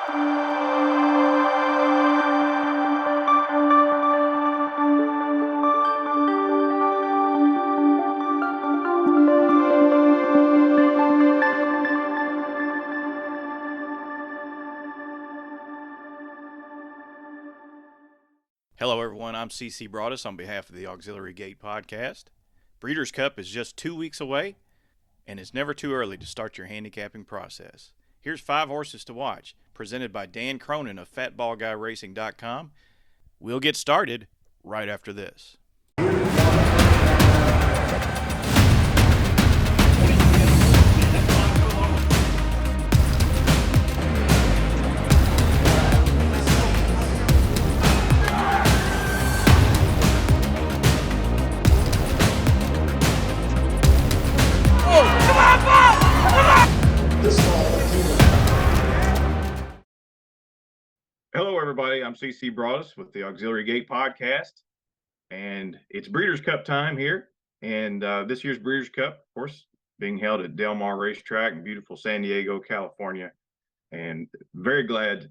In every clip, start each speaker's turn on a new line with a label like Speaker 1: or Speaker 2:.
Speaker 1: Hello, everyone. I'm CC Broaddus on behalf of the Auxiliary Gate podcast. Breeders' Cup is just 2 weeks away, and it's never too early to start your handicapping process. Here's 5 horses to watch, presented by Dan Cronin of FatBallGuyRacing.com. We'll get started right after this. Hello, everybody. I'm CC Broaddus with the Auxiliary Gate podcast, and it's Breeders' Cup time here. And this year's Breeders' Cup, of course, being held at Del Mar Racetrack in beautiful San Diego, California. And very glad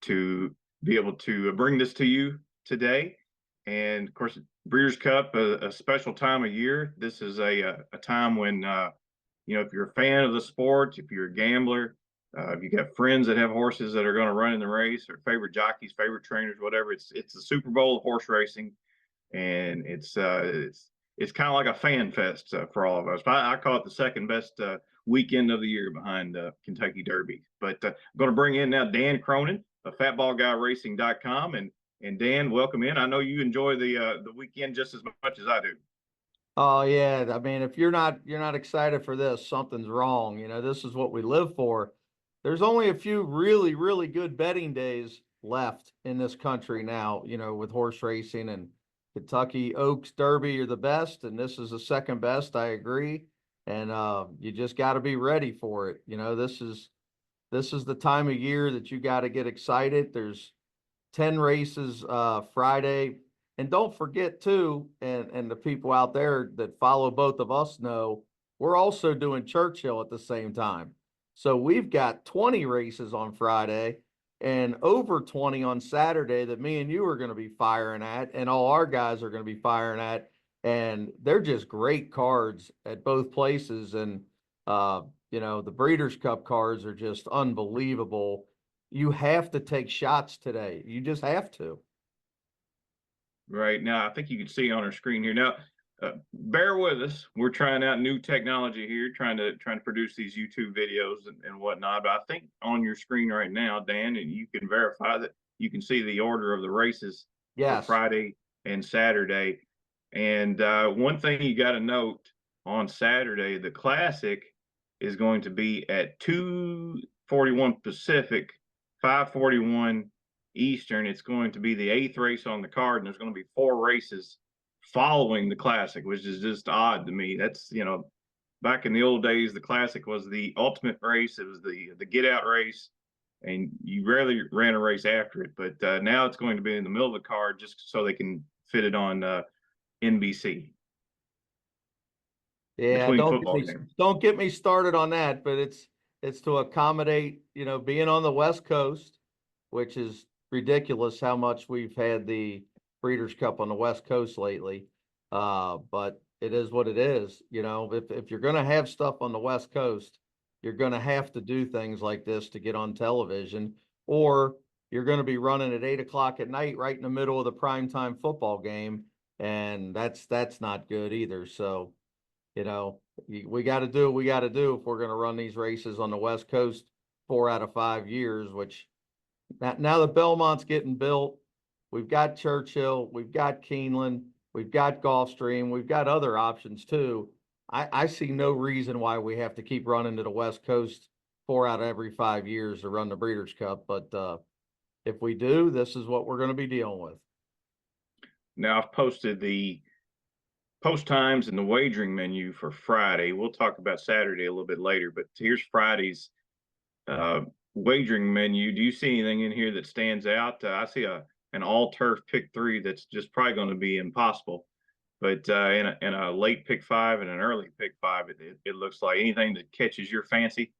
Speaker 1: to be able to bring this to you today. And of course, Breeders' Cup, a special time of year. This is a time when, if you're a fan of the sport, if you're a gambler, if you got friends that have horses that are going to run in the race, or favorite jockeys, favorite trainers, whatever, it's the Super Bowl of horse racing, and it's kind of like a fan fest for all of us. I call it the second best weekend of the year behind Kentucky Derby. But I'm going to bring in now Dan Cronin of FatBallGuyRacing.com, and Dan, welcome in. I know you enjoy the weekend just as much as I do.
Speaker 2: Oh yeah, I mean, if you're not excited for this, something's wrong. This is what we live for. There's only a few really, really good betting days left in this country now, with horse racing, and Kentucky Oaks Derby are the best, and this is the second best. I agree. And you just got to be ready for it. This is the time of year that you got to get excited. There's 10 races Friday. And don't forget too, and the people out there that follow both of us know, we're also doing Churchill at the same time. So we've got 20 races on Friday and over 20 on Saturday that me and you are going to be firing at, and all our guys are going to be firing at. And they're just great cards at both places. And, the Breeders' Cup cards are just unbelievable. You have to take shots today. You just have to.
Speaker 1: Right now, I think you can see on our screen here. Now, bear with us. We're trying out new technology here, trying to produce these YouTube videos and whatnot. But I think on your screen right now, Dan, and you can verify that you can see the order of the races for Friday and Saturday. And one thing you got to note on Saturday, the Classic is going to be at 2:41 Pacific, 5:41 Eastern. It's going to be the 8th race on the card, and there's going to be 4 races following the Classic, which is just odd to me. That's, back in the old days, the Classic was the ultimate race. It was the get out race, and you rarely ran a race after it. But now it's going to be in the middle of the card just so they can fit it on NBC.
Speaker 2: Yeah, don't get me started on that, but it's to accommodate, being on the West Coast, which is ridiculous how much we've had the Breeders' Cup on the West Coast lately. But it is what it is. If you're going to have stuff on the West Coast, you're going to have to do things like this to get on television, or you're going to be running at 8 o'clock at night, right in the middle of the primetime football game. And that's not good either. So, we got to do what we got to do if we're going to run these races on the West Coast 4 out of 5 years, which now the Belmont's getting built. We've got Churchill, we've got Keeneland, we've got Gulfstream, we've got other options too. I see no reason why we have to keep running to the West Coast 4 out of every 5 years to run the Breeders' Cup. But if we do, this is what we're going to be dealing with.
Speaker 1: Now, I've posted the post times and the wagering menu for Friday. We'll talk about Saturday a little bit later, but here's Friday's wagering menu. Do you see anything in here that stands out? I see an all turf pick 3 that's just probably going to be impossible, but in a late pick 5 and an early pick 5, it looks like anything that catches your fancy.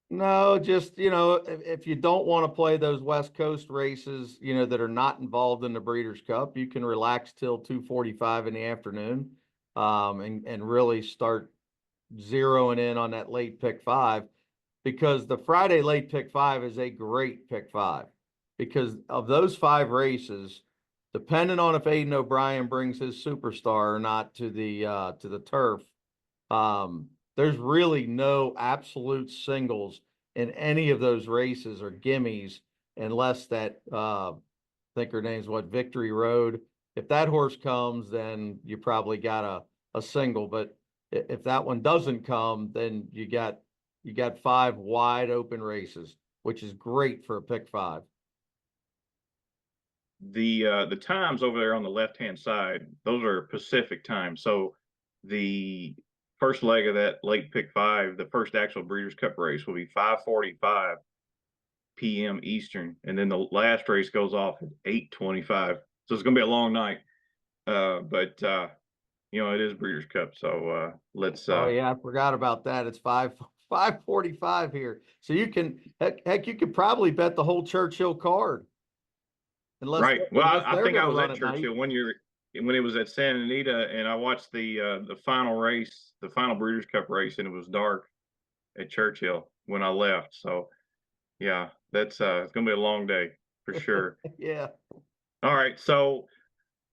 Speaker 2: No, just, if you don't want to play those West Coast races, that are not involved in the Breeders' Cup, you can relax till 2:45 in the afternoon, and really start zeroing in on that late pick five, because the Friday late pick five is a great pick five, because of those five races, depending on if Aiden O'Brien brings his superstar or not to the turf, there's really no absolute singles in any of those races or gimmies, unless that I think her name's what, Victory Road. If that horse comes, then you probably got a single. But if that one doesn't come, then you got five wide open races, which is great for a pick five.
Speaker 1: The times over there on the left hand side, those are Pacific times. So the first leg of that late pick five, the first actual Breeders' Cup race, will be 5:45 p.m. Eastern, and then the last race goes off at 8:25. So it's going to be a long night. But it is Breeders' Cup, so let's.
Speaker 2: Oh yeah, I forgot about that. It's 5:45 here. So you can heck, you could probably bet the whole Churchill card. Unless
Speaker 1: Right. Well,
Speaker 2: unless
Speaker 1: I
Speaker 2: they're
Speaker 1: think I
Speaker 2: gonna
Speaker 1: was
Speaker 2: run
Speaker 1: at
Speaker 2: at night.
Speaker 1: Churchill one year when it was at Santa Anita, and I watched the final race, the final Breeders' Cup race, and it was dark at Churchill when I left. So yeah, that's it's gonna be a long day for sure.
Speaker 2: Yeah.
Speaker 1: All right, so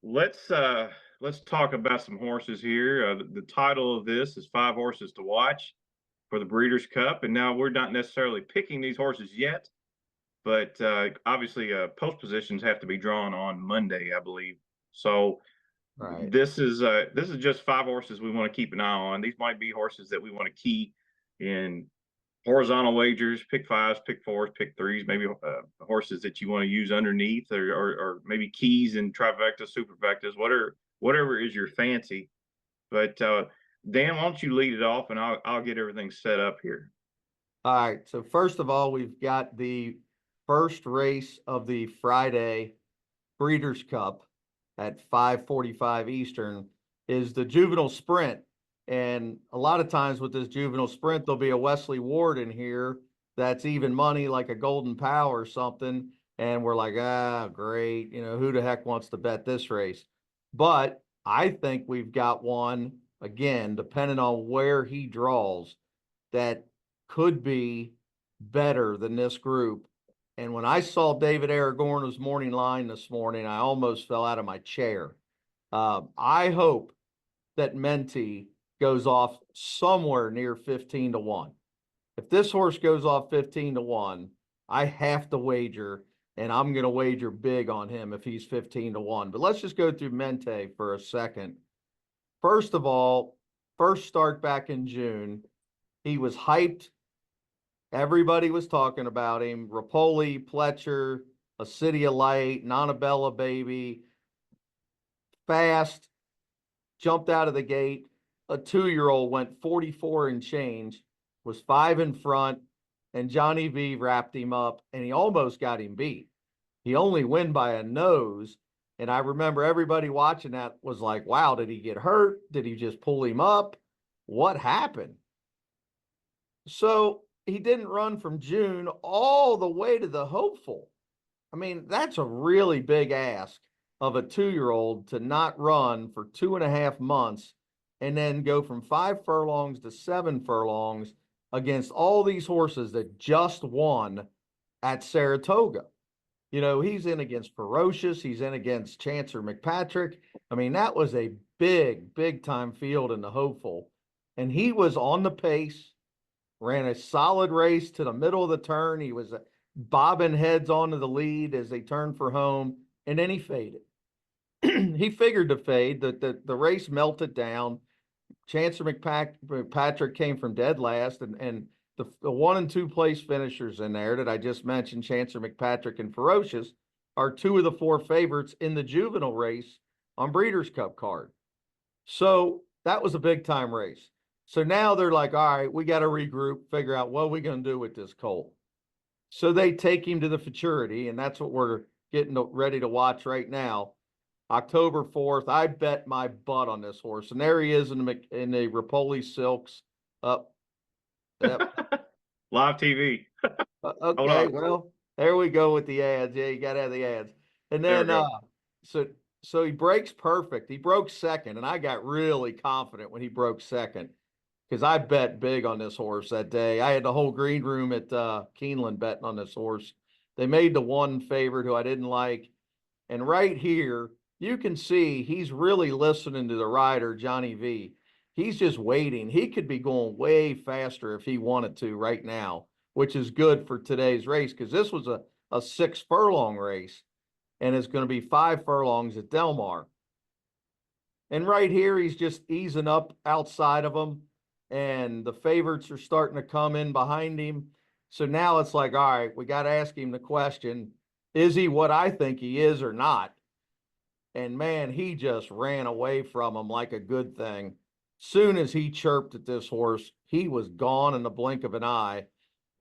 Speaker 1: let's talk about some horses here. The title of this is Five Horses to Watch for the Breeders' Cup, and now we're not necessarily picking these horses yet, but obviously post positions have to be drawn on Monday, I believe. So
Speaker 2: Right.
Speaker 1: this is just five horses we want to keep an eye on. These might be horses that we want to key in horizontal wagers, pick fives, pick fours, pick threes, maybe horses that you want to use underneath, or maybe keys and trifectas, superfectas, whatever is your fancy. But Dan, why don't you lead it off, and I'll get everything set up here.
Speaker 2: All right. So first of all, we've got the first race of the Friday Breeders' Cup at 5:45 Eastern is the Juvenile Sprint. And a lot of times with this Juvenile Sprint, there'll be a Wesley Ward in here that's even money, like a Golden Power or something. And we're like, great. Who the heck wants to bet this race? But I think we've got one, again, depending on where he draws, that could be better than this group. And when I saw David Aragorn's morning line this morning, I almost fell out of my chair. I hope that Menti goes off somewhere near 15-1. If this horse goes off 15-1, I have to wager, and I'm going to wager big on him if he's 15-1. But let's just go through Mente for a second. First of all, first start back in June, he was hyped. Everybody was talking about him. Rapoli, Pletcher, A City of Light, Nonabella Baby, fast, jumped out of the gate. A 2-year-old went 44 and change, was 5 in front, and Johnny V wrapped him up, and he almost got him beat. He only win by a nose. And I remember everybody watching that was like, wow, did he get hurt? Did he just pull him up? What happened? So he didn't run from June all the way to the hopeful. I mean, that's a really big ask of a 2-year-old to not run for 2.5 months and then go from 5 furlongs to 7 furlongs against all these horses that just won at Saratoga. He's in against Ferocious. He's in against Chancer McPatrick. I mean, that was a big, big time field in the hopeful. And he was on the pace, ran a solid race to the middle of the turn. He was bobbing heads onto the lead as they turned for home, and then he faded. He figured to fade. The race melted down. Chancer McPatrick came from dead last, and the 1 and 2 place finishers in there that I just mentioned, Chancer McPatrick and Ferocious, are 2 of the 4 favorites in the juvenile race on Breeders' Cup card. So that was a big time race. So now they're like, all right, we got to regroup, figure out what we're going to do with this colt. So they take him to the futurity, and that's what we're getting ready to watch right now. October 4th, I bet my butt on this horse. And there he is in the Rapoli Silks. Up. Yep.
Speaker 1: Live TV. Hold
Speaker 2: Okay,
Speaker 1: on.
Speaker 2: well, there we go with the ads. Yeah, you gotta have the ads. And
Speaker 1: There we
Speaker 2: then
Speaker 1: go.
Speaker 2: so so he breaks perfect. He broke second, and I got really confident when he broke second because I bet big on this horse that day. I had the whole green room at Keeneland betting on this horse. They made the one favorite who I didn't like. And right here, you can see he's really listening to the rider, Johnny V. He's just waiting. He could be going way faster if he wanted to right now, which is good for today's race because this was a 6 furlong race and it's going to be 5 furlongs at Del Mar. And right here, he's just easing up outside of him, and the favorites are starting to come in behind him. So now it's like, all right, we got to ask him the question, is he what I think he is or not? And man, he just ran away from him like a good thing. Soon as he chirped at this horse, he was gone in the blink of an eye.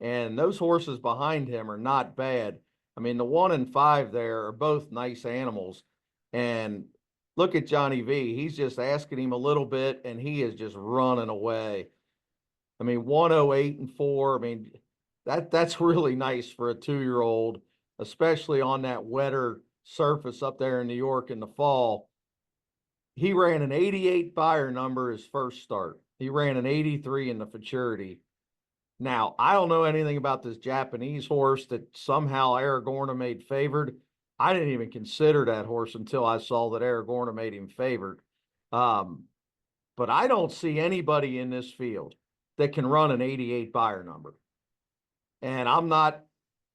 Speaker 2: And those horses behind him are not bad. I mean, the 1 and 5 there are both nice animals. And look at Johnny V. He's just asking him a little bit, and he is just running away. I mean, 108 and 4. I mean, that's really nice for a 2-year-old, especially on that wetter surface up there in New York in the fall. He ran an 88 buyer number his first start. He ran an 83 in the futurity. Now, I don't know anything about this Japanese horse that somehow Aragorn made favored. I didn't even consider that horse until I saw that Aragorn made him favored. Um, but I don't see anybody in this field that can run an 88 buyer number. And I'm not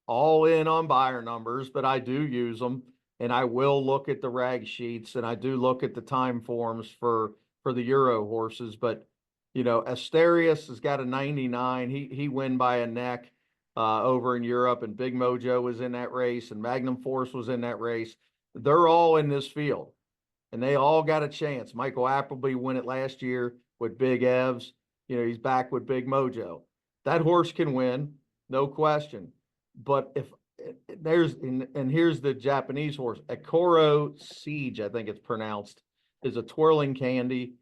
Speaker 2: all in on buyer numbers, but I do use them. And I will look at the rag sheets and I do look at the time forms for the Euro horses. But Asterius has got a 99. He win by a neck over in Europe, and Big Mojo was in that race, and Magnum Force was in that race. They're all in this field, and they all got a chance. Michael Appleby won it last year with Big Evs. He's back with Big Mojo. That horse can win, no question. But if here's the Japanese horse, Akoro Siege, I think it's pronounced, is a twirling candy.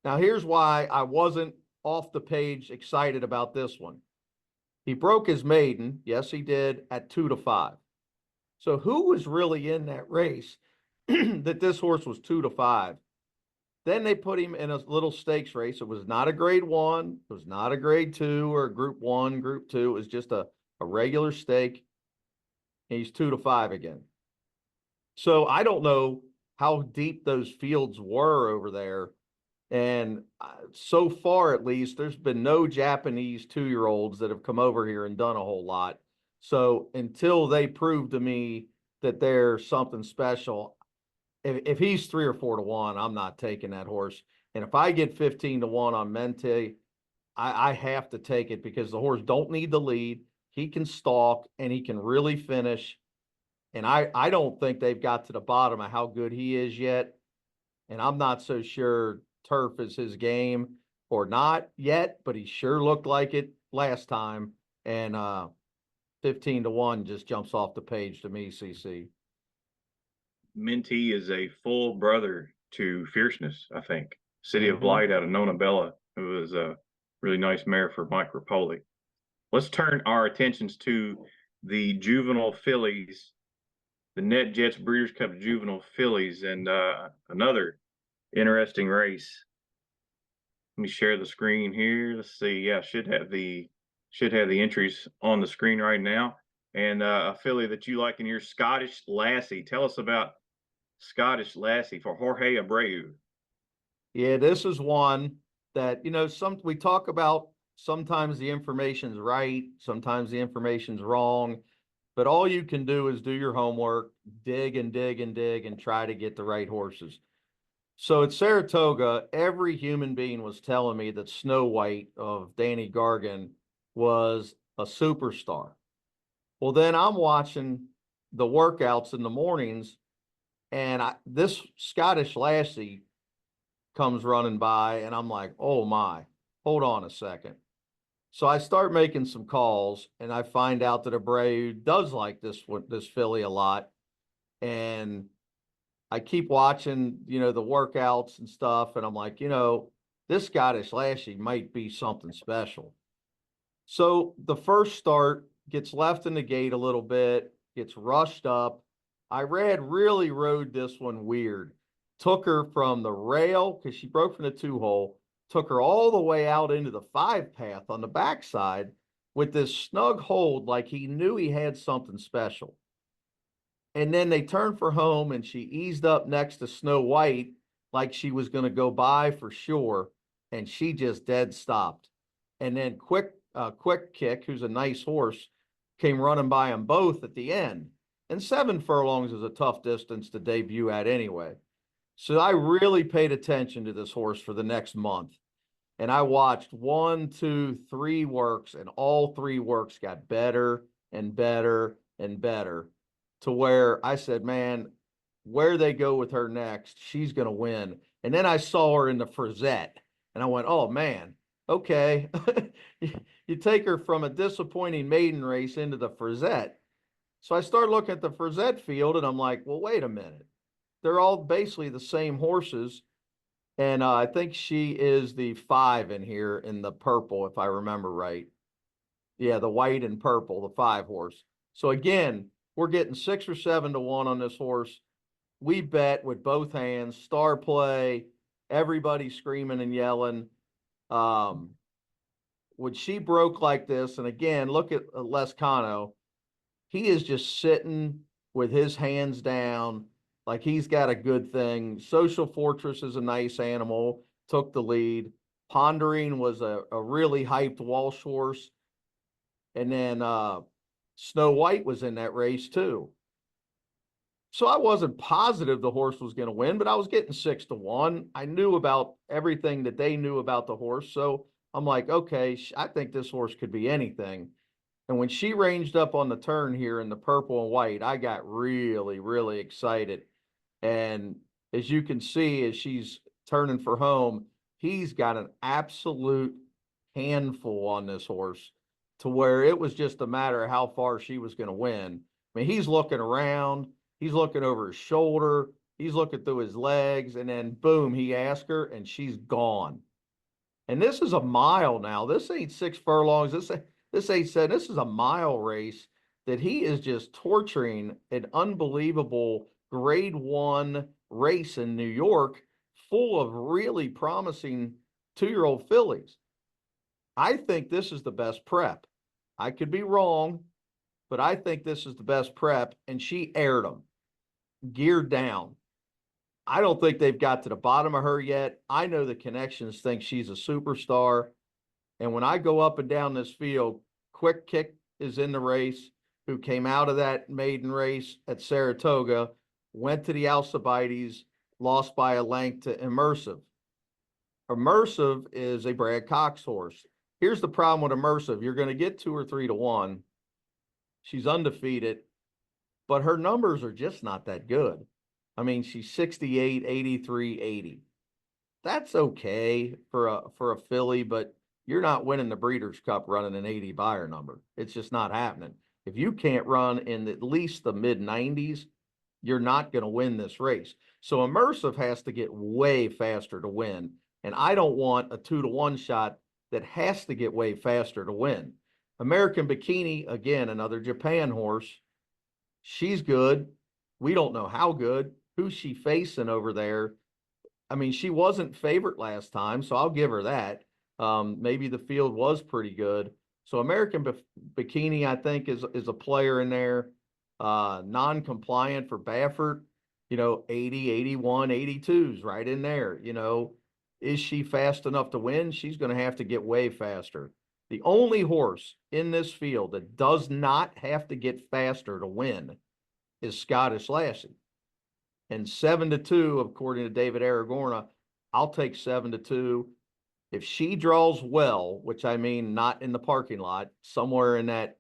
Speaker 2: Now here's why I wasn't off the page excited about this one. He broke his maiden, yes he did, at 2-5. So who was really in that race that this horse was 2-5? Then they put him in a little stakes race. It was not a grade 1, it was not a grade 2 or a group 1, group 2. It was just a regular stake. And he's 2-5 again. So I don't know how deep those fields were over there. And so far, at least, there's been no Japanese 2-year-olds that have come over here and done a whole lot. So until they prove to me that they're something special, if he's 3 or 4 to 1, I'm not taking that horse. And if I get 15 to 1 on Mente, I have to take it because the horse don't need the lead. He can stalk and he can really finish. And I don't think they've got to the bottom of how good he is yet. And I'm not so sure turf is his game or not yet, but he sure looked like it last time. And 15 to 1 just jumps off the page to me, CC.
Speaker 1: Minty is a full brother to Fierceness, I think. City of
Speaker 2: Mm-hmm.
Speaker 1: Light out of Nona Bella. It was a really nice mare for Mike Rapoli. Let's turn our attentions to the Juvenile Fillies, the Net Jets Breeders' Cup Juvenile Fillies, and another interesting race. Let me share the screen here. Let's see. Yeah, should have the entries on the screen right now. And a filly that you like in here, Scottish Lassie. Tell us about Scottish Lassie for Jorge Abreu.
Speaker 2: Yeah, this is one that, we talk about sometimes the information's right, sometimes the information's wrong, but all you can do is do your homework, dig and dig and dig and try to get the right horses. So at Saratoga, every human being was telling me that Snow White of Danny Gargan was a superstar. Well, then I'm watching the workouts in the mornings, and this Scottish Lassie comes running by, and I'm like, oh my, hold on a second. So I start making some calls, and I find out that Abreu does like this filly a lot. And I keep watching, the workouts and stuff, and I'm like, this Scottish Lassie might be something special. So the first start gets left in the gate a little bit, gets rushed up. Really rode this one weird. Took her from the rail because she broke from the 2-hole, took her all the way out into the 5 path on the backside with this snug hold like he knew he had something special. And then they turned for home and she eased up next to Snow White like she was going to go by for sure. And she just dead stopped. And then Quick Kick, who's a nice horse, came running by them both at the end. And 7 furlongs is a tough distance to debut at anyway. So I really paid attention to this horse for the next month. And I watched 1, 2, 3 works, and all 3 works got better and better and better to where I said, man, where they go with her next, she's going to win. And then I saw her in the Frizette, and I went, oh, man, okay. You take her from a disappointing maiden race into the Frizette. So I started looking at the Frizette field, and I'm like, well, wait a minute. They're all basically the same horses. And I think she is the 5 in here in the purple, if I remember right. Yeah, the white and purple, the 5 horse. So again, we're getting 6 or 7 to 1 on this horse. We bet with both hands, star play, everybody screaming and yelling. When she broke like this, and again, look at Lescano, he is just sitting with his hands down, like he's got a good thing. Social Fortress is a nice animal, took the lead. Pondering was a really hyped Walsh horse. And then Snow White was in that race too. So I wasn't positive the horse was going to win, but I was getting 6 to 1. I knew about everything that they knew about the horse. So I'm like, okay, I think this horse could be anything. And when she ranged up on the turn here in the purple and white, I got really, really excited. And as you can see, as she's turning for home, he's got an absolute handful on this horse to where it was just a matter of how far she was going to win. I mean, he's looking around, he's looking over his shoulder, he's looking through his legs, and then boom, he asked her, and she's gone. And this is a mile now. This ain't 6 furlongs. This ain't said. This is a mile race that he is just torturing an unbelievable grade 1 race in New York full of really promising 2-year-old fillies. I think this is the best prep. I could be wrong, but I think this is the best prep, and she aired them, geared down. I don't think they've got to the bottom of her yet. I know the connections think she's a superstar. And when I go up and down this field, Quick Kick is in the race, who came out of that maiden race at Saratoga, went to the Alcibiades, lost by a length to Immersive. Immersive is a Brad Cox horse. Here's the problem with Immersive. You're going to get 2 or 3 to 1. She's undefeated, but her numbers are just not that good. I mean, she's 68, 83, 80. That's okay for a filly, but you're not winning the Breeders' Cup running an 80 buyer number. It's just not happening. If you can't run in at least the mid 90s, you're not going to win this race. So Immersive has to get way faster to win. And I don't want a 2 to 1 shot that has to get way faster to win. American Bikini, again, another Japan horse. She's good. We don't know how good. Who's she facing over there? I mean, she wasn't favorite last time, so I'll give her that. Maybe the field was pretty good. So American Bikini, I think, is a player in there. Non-compliant for Baffert, 80, 81, 82s right in there. Is she fast enough to win? She's going to have to get way faster. The only horse in this field that does not have to get faster to win is Scottish Lassie. And 7 to 2, according to David Aragorna, I'll take 7 to 2. If she draws well, which I mean not in the parking lot, somewhere in that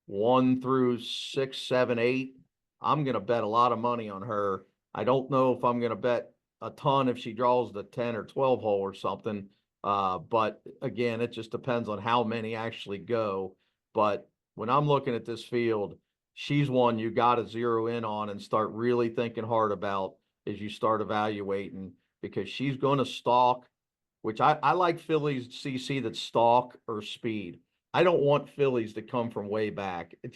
Speaker 2: 1 through 6, 7, 8, I'm going to bet a lot of money on her. I don't know if I'm going to bet a ton if she draws the 10 or 12 hole or something. But again, it just depends on how many actually go. But when I'm looking at this field, she's one you got to zero in on and start really thinking hard about as you start evaluating, because she's going to stalk, which I like fillies, CC, that stalk or speed. I don't want fillies to come from way back. They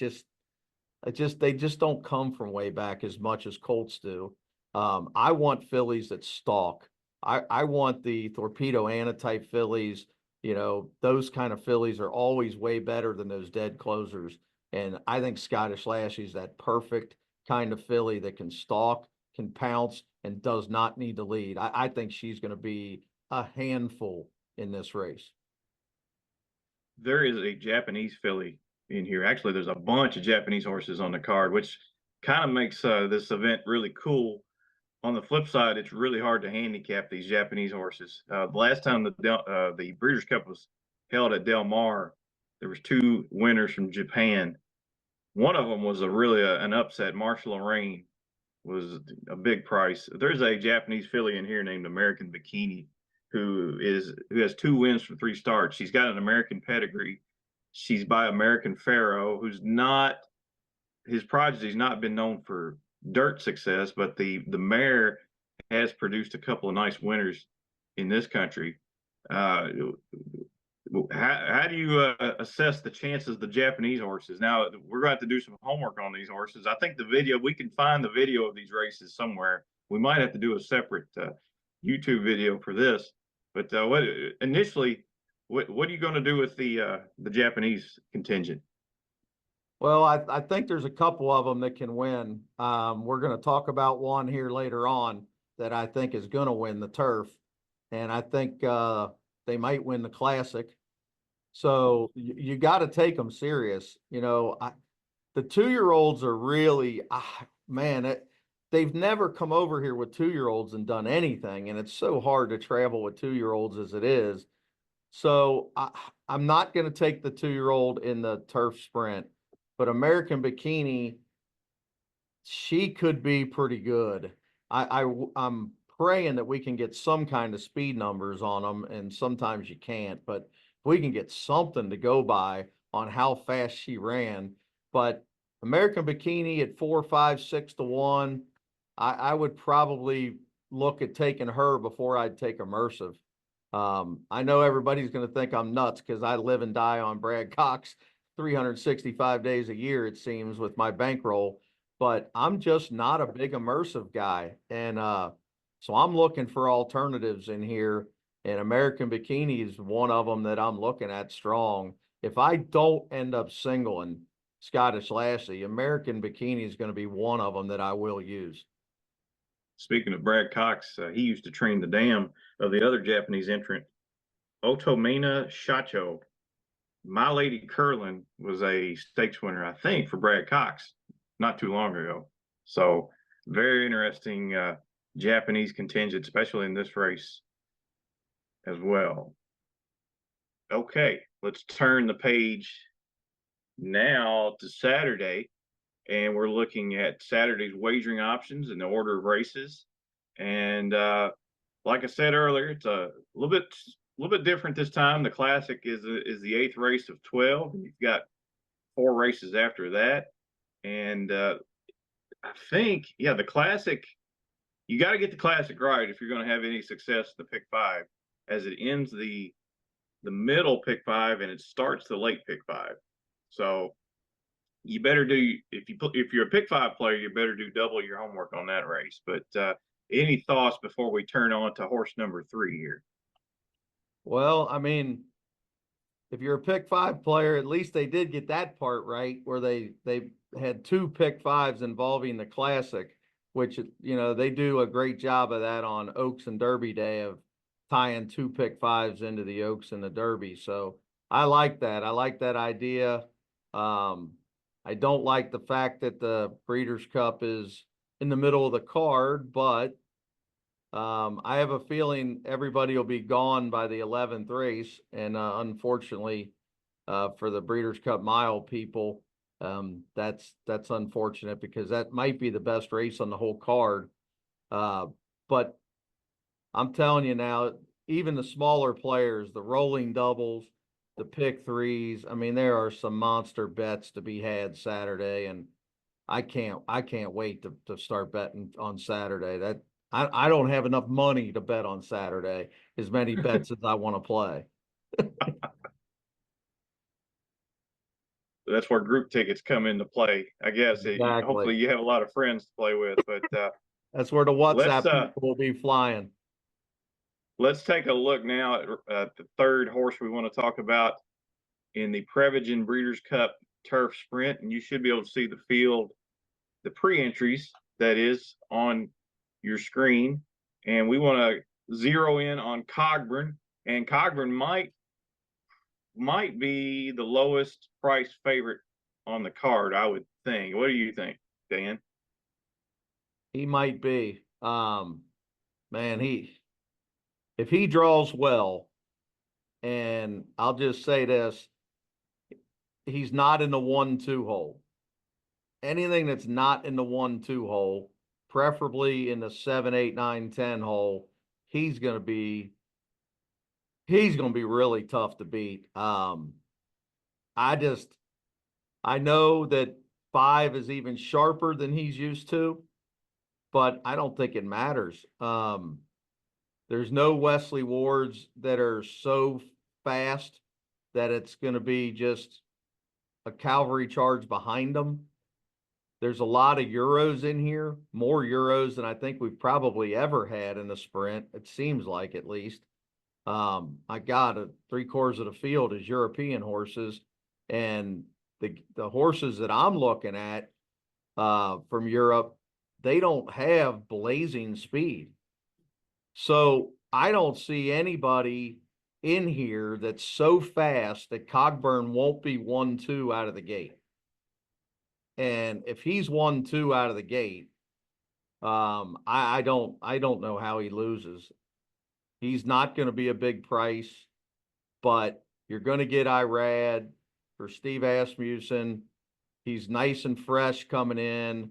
Speaker 2: just don't come from way back as much as colts do. I want fillies that stalk. I want the Torpedo Anna type fillies. You know, those kind of fillies are always way better than those dead closers. And I think Scottish Lassie's that perfect kind of filly that can stalk, can pounce, and does not need to lead. I think she's going to be a handful in this race.
Speaker 1: There is a Japanese filly in here. Actually, there's a bunch of Japanese horses on the card, which kind of makes this event really cool. On the flip side, it's really hard to handicap these Japanese horses. The last time the Breeders' Cup was held at Del Mar, there was two winners from Japan. One of them was an upset. Marshall Lorraine was a big price. There's a Japanese filly in here named American Bikini who has two wins from three starts. She's got an American pedigree. She's by American Pharaoh, who's not his progeny's not been known for dirt success, but the Mare has produced a couple of nice winners in this country. How do you assess the chances of the Japanese horses? Now we're going to have to do some homework on these horses. I think we can find the video of these races somewhere. We might have to do a separate YouTube video for this. But what are you going to do with the Japanese contingent?
Speaker 2: Well, I think there's a couple of them that can win. We're going to talk about one here later on that I think is going to win the turf, and I think they might win the Classic. So you got to take them serious. You know, the 2-year-olds are really, man, they've never come over here with 2-year-olds and done anything, and it's so hard to travel with 2-year-olds as it is. So I'm not going to take the 2-year-old in the turf sprint, but American Bikini, she could be pretty good. I'm praying that we can get some kind of speed numbers on them, and sometimes you can't, but if we can get something to go by on how fast she ran. But American Bikini at 4, 5, 6 to 1, I would probably look at taking her before I'd take Immersive. I know everybody's going to think I'm nuts because I live and die on Brad Cox 365 days a year, it seems, with my bankroll, but I'm just not a big Immersive guy. And so I'm looking for alternatives in here, and American Bikini is one of them that I'm looking at strong. If I don't end up singling Scottish Lassie, American Bikini is going to be one of them that I will use.
Speaker 1: Speaking of Brad Cox, he used to train the dam of the other Japanese entrant, Otomena Shacho. My Lady Curlin was a stakes winner, I think, for Brad Cox not too long ago. So very interesting Japanese contingent, especially in this race as well. Okay, let's turn the page now to Saturday, and we're looking at Saturday's wagering options and the order of races. And like I said earlier, it's a little bit different this time. The Classic is the 8th race of 12. You've got 4 races after that, and I think the Classic. You got to get the Classic right if you're going to have any success in the pick 5, as it ends the middle pick 5 and it starts the late pick 5. So you better do, if you're a pick 5 player, you better do double your homework on that race. But any thoughts before we turn on to horse number 3 here?
Speaker 2: Well, I mean, if you're a pick 5 player, at least they did get that part right, where they had 2 pick 5s involving the Classic, which, you know, they do a great job of that on Oaks and Derby Day, of tying 2 pick 5s into the Oaks and the Derby. So I like that. I like that idea. I don't like the fact that the Breeders' Cup is in the middle of the card, but I have a feeling everybody will be gone by the 11th race. And unfortunately, for the Breeders' Cup Mile people, that's unfortunate, because that might be the best race on the whole card. But I'm telling you now, even the smaller players, the rolling doubles, the pick 3s, I mean, there are some monster bets to be had Saturday, and I can't wait to start betting on Saturday. That I don't have enough money to bet on Saturday, as many bets as I want to play.
Speaker 1: that's where group tickets come into play, I guess.
Speaker 2: Exactly.
Speaker 1: Hopefully you have a lot of friends to play with, but
Speaker 2: That's where the
Speaker 1: let's
Speaker 2: WhatsApp people will be flying.
Speaker 1: let's take a look now at the third horse we want to talk about in the Prevagen Breeders' Cup Turf Sprint, and you should be able to see the field, the pre-entries, that is, on your screen. And we want to zero in on Cogburn, and Cogburn might be the lowest price favorite on the card, I would think. What do you think, Dan?
Speaker 2: He might be. Man, if he draws well, and I'll just say this, he's not in the 1-2 hole. Anything that's not in the 1-2 hole, preferably in the 7, 8, 9, 10 hole, he's gonna be really tough to beat. I know that 5 is even sharper than he's used to, but I don't think it matters. There's no Wesley Wards that are so fast that it's going to be just a cavalry charge behind them. There's a lot of Euros in here, more Euros than I think we've probably ever had in the sprint. It seems like, at least. I got 3/4 of the field is European horses, and the horses that I'm looking at from Europe, they don't have blazing speed. So I don't see anybody in here that's so fast that Cogburn won't be 1-2 out of the gate. And if he's 1-2 out of the gate, I don't know how he loses. He's not going to be a big price, but you're going to get Irad for Steve Asmussen. He's nice and fresh coming in.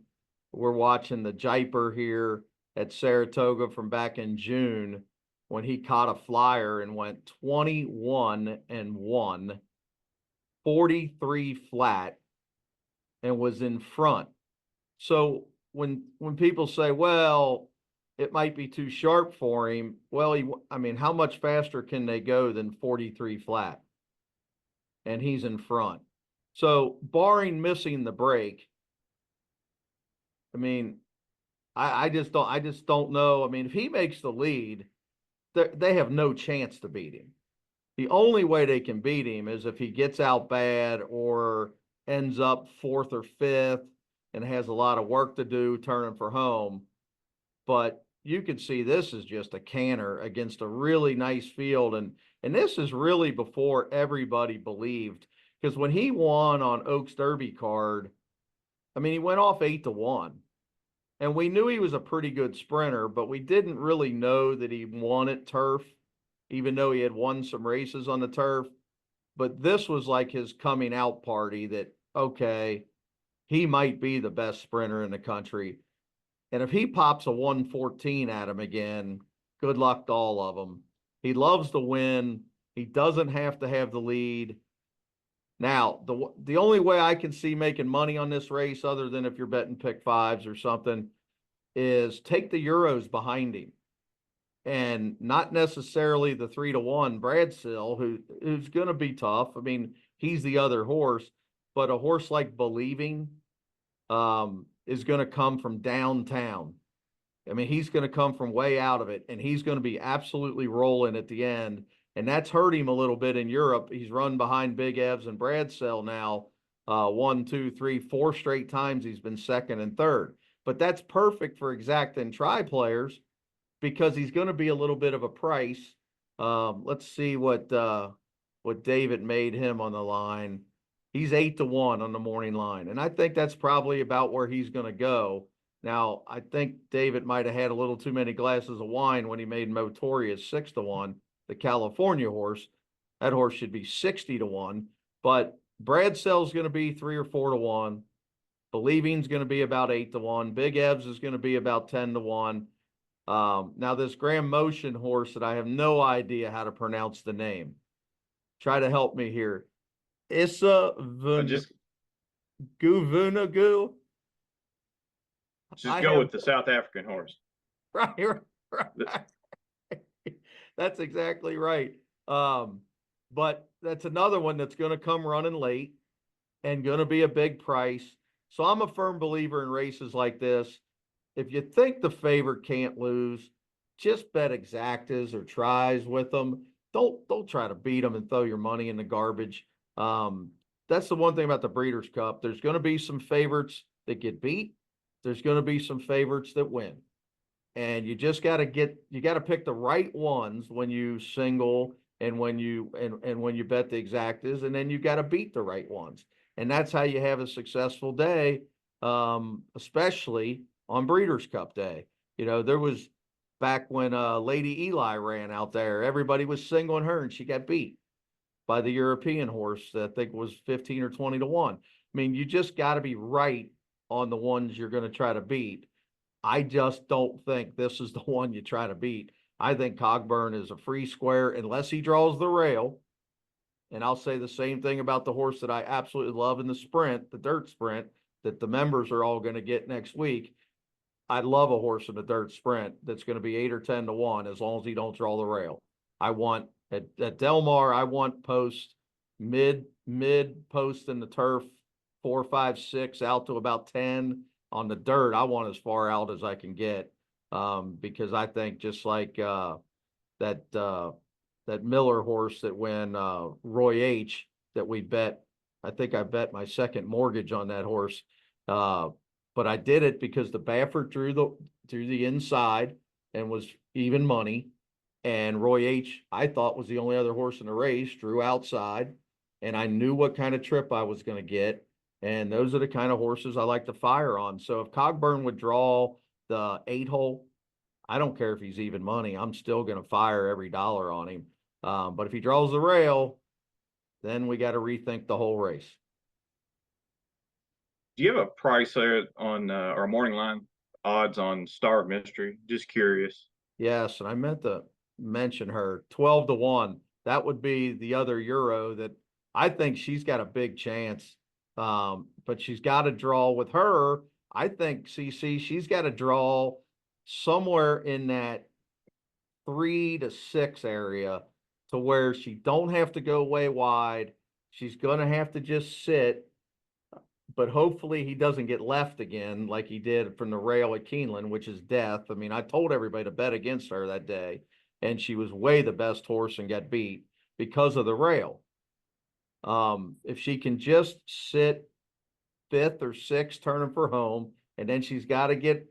Speaker 2: We're watching the Jaipur here at Saratoga from back in June when he caught a flyer and went 21-1, 43 flat, and was in front. So when people say, well, it might be too sharp for him, well, how much faster can they go than 43 flat? And he's in front. So barring missing the break, I just don't know. If he makes the lead, they have no chance to beat him. The only way they can beat him is if he gets out bad or ends up 4th or 5th and has a lot of work to do turning for home. But you can see this is just a canter against a really nice field. And this is really before everybody believed, because when he won on Oaks Derby card, he went off 8-1. And we knew he was a pretty good sprinter, but we didn't really know that he won at turf, even though he had won some races on the turf. But this was like his coming out party that, okay, he might be the best sprinter in the country. And if he pops a 114 at him again, good luck to all of them. He loves to win. He doesn't have to have the lead. Now, the only way I can see making money on this race, other than if you're betting pick fives or something, is take the Euros behind him. And not necessarily the 3-1 Bradsill, who's going to be tough. He's the other horse, but a horse like Believing is going to come from downtown. He's going to come from way out of it, and he's going to be absolutely rolling at the end. And that's hurt him a little bit in Europe. He's run behind Big Evs and Bradsell now 1, 2, 3, 4 straight times he's been 2nd and 3rd. But that's perfect for exact and try players because he's going to be a little bit of a price. Let's see what David made him on the line. He's 8-1 on the morning line, and I think that's probably about where he's going to go. Now, I think David might have had a little too many glasses of wine when he made Motorius 6-1, the California horse. That horse should be 60-1, but Bradsell's going to be 3 or 4-1. Believing's going to be about 8-1. Big Evs is going to be about 10-1. Now this Graham Motion horse that I have no idea how to pronounce the name. Try to help me here. Issa Guvunagu.
Speaker 1: Just go with the South African horse.
Speaker 2: Right. That's exactly right. But that's another one that's going to come running late. and going to be a big price. So I'm a firm believer in races like this. If you think the favorite can't lose, just bet exactas or tries with them. Don't try to beat them and throw your money in the garbage. That's the one thing about the Breeders' Cup. There's going to be some favorites that get beat. There's going to be some favorites that win. And you just got to pick the right ones when you single and when you when you bet the exactas, and then you got to beat the right ones. And that's how you have a successful day, especially on Breeders' Cup Day. There was back when Lady Eli ran out there, everybody was singling her and she got beat by the European horse that I think was 15 or 20 to 1. I mean, you just got to be right on the ones you're going to try to beat. I just don't think this is the one you try to beat. I think Cogburn is a free square unless he draws the rail. And I'll say the same thing about the horse that I absolutely love in the sprint, the dirt sprint, that the members are all going to get next week. I love a horse in the dirt sprint that's going to be 8 or 10 to 1 as long as he don't draw the rail. I want at Del Mar, I want post mid post in the turf, 4, 5, 6 out to about 10. On the dirt, I want as far out as I can get, because I think just like that Miller horse that when Roy H that we bet, I think I bet my second mortgage on that horse, but I did it because the Baffert drew the inside and was even money, and Roy H I thought was the only other horse in the race, drew outside, and I knew what kind of trip I was going to get. And those are the kind of horses I like to fire on. So if Cogburn would draw the 8-hole, I don't care if he's even money. I'm still going to fire every dollar on him. But if he draws the rail, then we got to rethink the whole race.
Speaker 1: Do you have a price there on or a morning line odds on Star of Mystery? Just curious.
Speaker 2: Yes, and I meant to mention her 12 to 1. That would be the other Euro that I think she's got a big chance. But she's got to draw with her. I think CC, she's got to draw somewhere in that 3 to 6 area to where she don't have to go way wide. She's going to have to just sit, but hopefully he doesn't get left again like he did from the rail at Keeneland, which is death. I mean, I told everybody to bet against her that day, and she was way the best horse and got beat because of the rail. If she can just sit 5th or 6th turning for home, and then she's got to get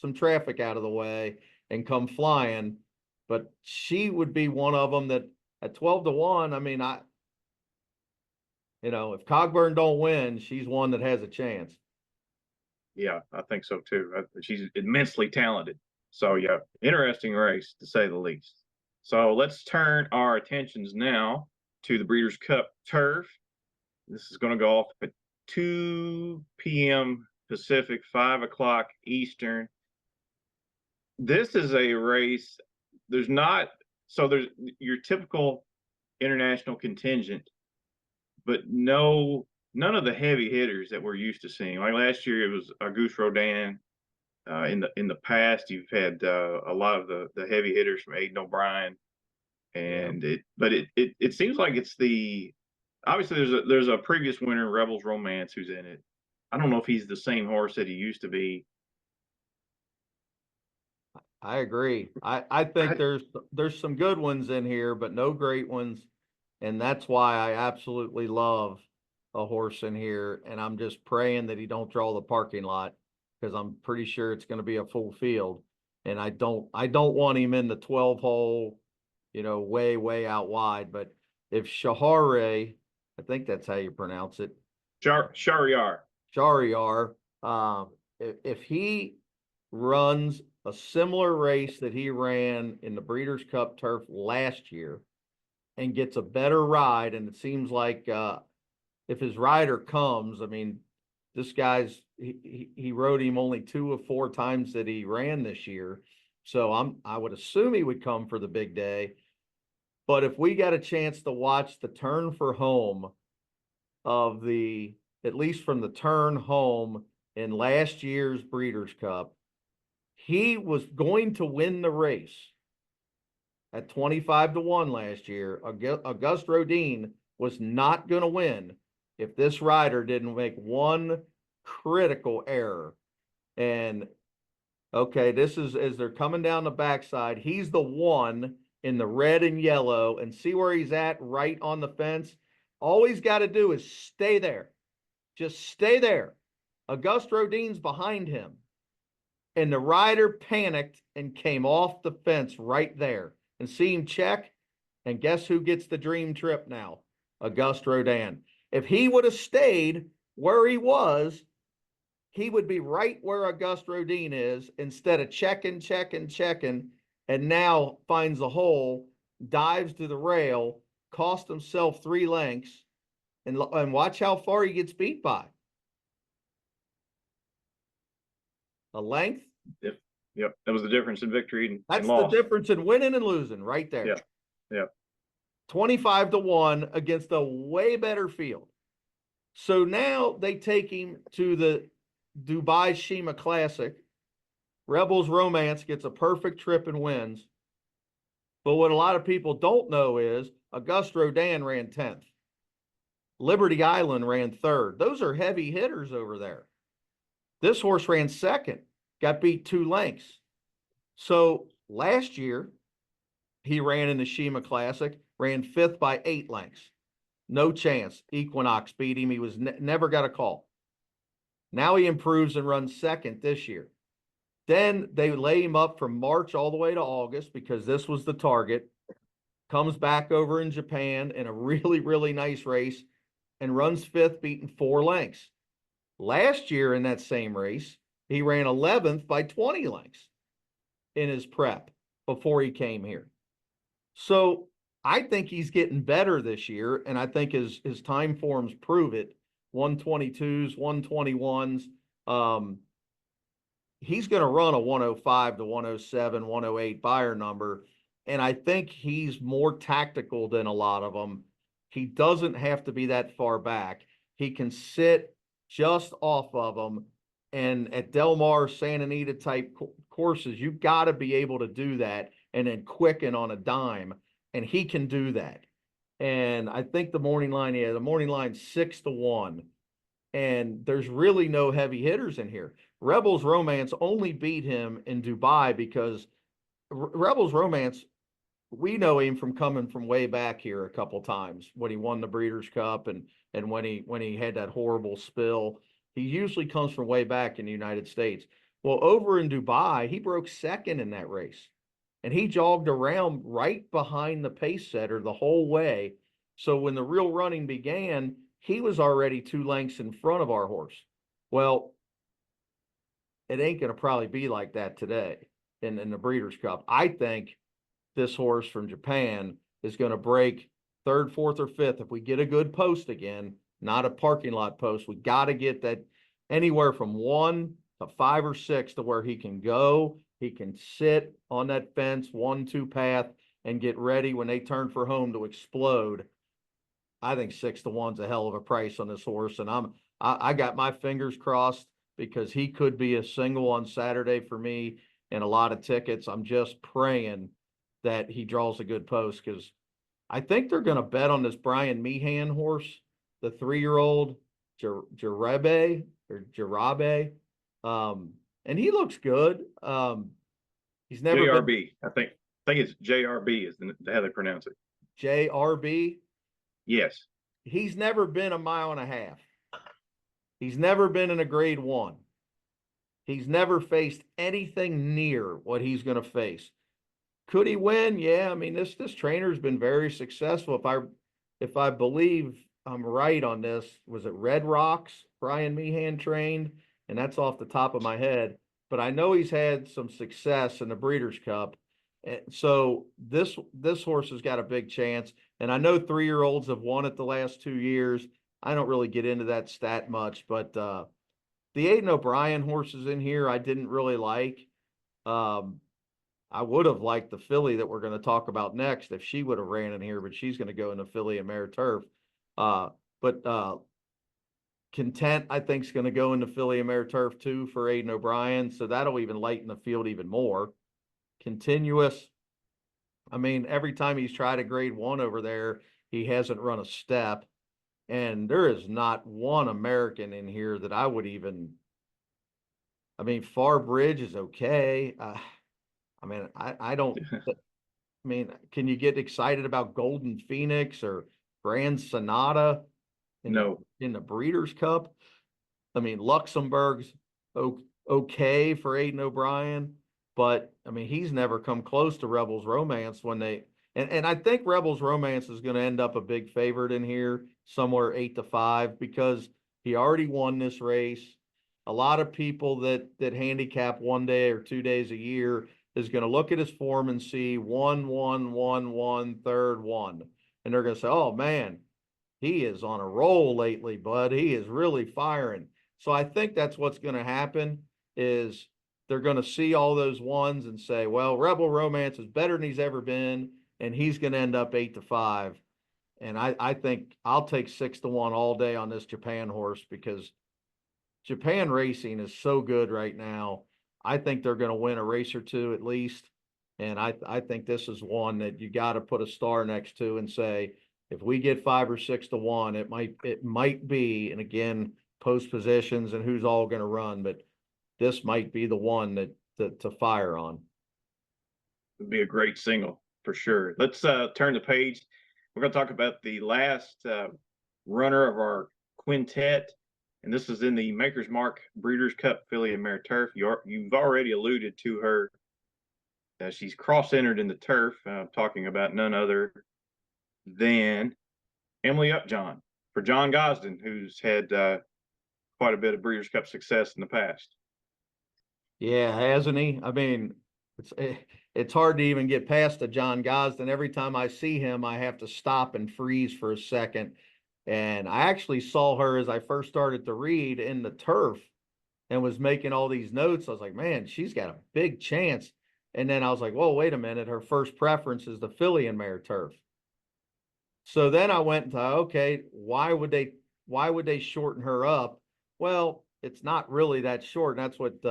Speaker 2: some traffic out of the way and come flying. But she would be one of them that at 12 to 1, I mean, if Cogburn don't win, she's one that has a chance.
Speaker 1: Yeah, I think so too. She's immensely talented. So yeah, interesting race to say the least. So let's turn our attentions now to the Breeders' Cup turf. This is going to go off at 2 p.m. Pacific, 5 o'clock Eastern. This is a race. There's your typical international contingent, but none of the heavy hitters that we're used to seeing. Like last year, it was Auguste Rodin. In the past, you've had a lot of the heavy hitters from Aidan O'Brien, and it seems like it's obviously there's a previous winner, Rebels Romance, who's in it. I don't know if he's the same horse that he used to be.
Speaker 2: I agree. I think there's some good ones in here, but no great ones. And that's why I absolutely love a horse in here. And I'm just praying that he don't draw the parking lot, because I'm pretty sure it's going to be a full field. And I don't want him in the 12 hole, way out wide. But if Shahare, I think that's how you pronounce it.
Speaker 1: Shahryar.
Speaker 2: If he runs a similar race that he ran in the Breeders' Cup turf last year and gets a better ride, and it seems like if his rider comes, I mean, this guy's he rode him only 2 of 4 times that he ran this year, so I would assume he would come for the big day. But if we got a chance to watch the turn for home of at least from the turn home in last year's Breeders' Cup, he was going to win the race at 25 to 1 last year. Auguste Rodin was not going to win, if this rider didn't make one critical error. And okay, this is as they're coming down the backside. He's the one in the red and yellow, and see where he's at right on the fence. All he's got to do is stay there. Just stay there. Auguste Rodin's behind him. And the rider panicked and came off the fence right there. And see him check. And guess who gets the dream trip now? Auguste Rodin. If he would have stayed where he was, he would be right where Auguste Rodin is instead of checking, and now finds a hole, dives to the rail, cost himself 3 lengths, and watch how far he gets beat by. A length?
Speaker 1: Yep. That was the difference in victory and
Speaker 2: That's
Speaker 1: loss.
Speaker 2: the difference in winning and losing right there.
Speaker 1: Yeah.
Speaker 2: 25-1 against a way better field. So now they take him to the Dubai Shima Classic. Rebels Romance gets a perfect trip and wins. But what a lot of people don't know is Auguste Rodin ran 10th. Liberty Island ran 3rd. Those are heavy hitters over there. This horse ran 2nd, got beat 2 lengths. So last year, he ran in the Shima Classic, ran 5th by 8 lengths. No chance. Equinox beat him. He was never got a call. Now he improves and runs 2nd this year. Then they lay him up from March all the way to August because this was the target. Comes back over in Japan in a really, really nice race and runs 5th, beating 4 lengths. Last year in that same race, he ran 11th by 20 lengths in his prep before he came here. So I think he's getting better this year, and I think his time forms prove it. 122s, 121s. He's going to run a 105 to 107, 108 buyer number, and I think he's more tactical than a lot of them. He doesn't have to be that far back. He can sit just off of them, and at Del Mar, Santa Anita type courses, you've got to be able to do that and then quicken on a dime, and he can do that. And I think the morning line 6-1, and there's really no heavy hitters in here. Rebels Romance only beat him in Dubai because Rebels Romance, we know him from coming from way back here a couple times when he won the Breeders' Cup and when he had that horrible spill. He usually comes from way back in the United States. Well, over in Dubai, he broke 2nd in that race. And he jogged around right behind the pace setter the whole way. So when the real running began, he was already 2 lengths in front of our horse. Well, it ain't going to probably be like that today in the Breeders' Cup. I think this horse from Japan is going to break 3rd, 4th, or 5th. If we get a good post again, not a parking lot post, we got to get that anywhere from 1 to 5 or 6 to where he can go. He can sit on that fence, 1-2 path, and get ready when they turn for home to explode. I think 6-1's a hell of a price on this horse, and I got my fingers crossed because he could be a single on Saturday for me and a lot of tickets. I'm just praying that he draws a good post because I think they're going to bet on this Brian Meehan horse, the 3-year-old Jarabe. And he looks good. He's never
Speaker 1: JRB.
Speaker 2: been
Speaker 1: I think it's JRB is how they pronounce it.
Speaker 2: JRB.
Speaker 1: Yes.
Speaker 2: He's never been a mile and a half. He's never been in a grade 1. He's never faced anything near what he's going to face. Could he win? Yeah. I mean, this trainer's been very successful. If I believe I'm right on this, was it Red Rocks Brian Meehan trained? And that's off the top of my head. But I know he's had some success in the Breeders' Cup. And so this horse has got a big chance. And I know 3-year-olds have won it the last 2 years. I don't really get into that stat much, but the Aidan O'Brien horses in here I didn't really like. I would have liked the filly that we're going to talk about next if she would have ran in here, but she's going to go in the filly and Mare Turf. But Content, I think, is going to go in the filly and Mare Turf too for Aidan O'Brien. So that'll even lighten the field even more. Continuous. I mean, every time he's tried a grade 1 over there, he hasn't run a step. And there is not one American in here that I would even. I mean, Far Bridge is okay. I mean, I don't. I mean, can you get excited about Golden Phoenix or Grand Sonata
Speaker 1: No,
Speaker 2: in the Breeders' Cup? I mean, Luxembourg's okay for Aiden O'Brien, but I mean, he's never come close to Rebels Romance when they. And I think Rebels Romance is going to end up a big favorite in here, somewhere 8-5, because he already won this race. A lot of people that handicap 1 day or 2 days a year is going to look at his form and see 1, 1, 1, 1, third one, and they're going to say, "Oh man, he is on a roll lately, bud. He is really firing." So I think that's what's going to happen is they're going to see all those ones and say, "Well, Rebel Romance is better than he's ever been, and he's going to end up 8-5." And I think I'll take 6-1 all day on this Japan horse because Japan racing is so good right now. I think they're going to win a race or two at least. And I think this is one that you got to put a star next to and say, if we get 5 or 6-1, it might be, and again, post positions and who's all going to run, but this might be the one that to fire on.
Speaker 1: would be a great single for sure. Let's turn the page. We're going to talk about the last runner of our quintet, and this is in the Maker's Mark Breeders' Cup Filly and Mare Turf. You've already alluded to her. She's cross-entered in the turf. Talking about none other than Emily Upjohn for John Gosden, who's had quite a bit of Breeders' Cup success in the past.
Speaker 2: Yeah, hasn't he? I mean, it's hard to even get past the John Gosden. Every time I see him, I have to stop and freeze for a second. And I actually saw her as I first started to read in the turf and was making all these notes. I was like, man, she's got a big chance. And then I was like, whoa, wait a minute. Her first preference is the Filly and Mare Turf. So then I went to, okay, why would they shorten her up? Well, it's not really that short. And that's what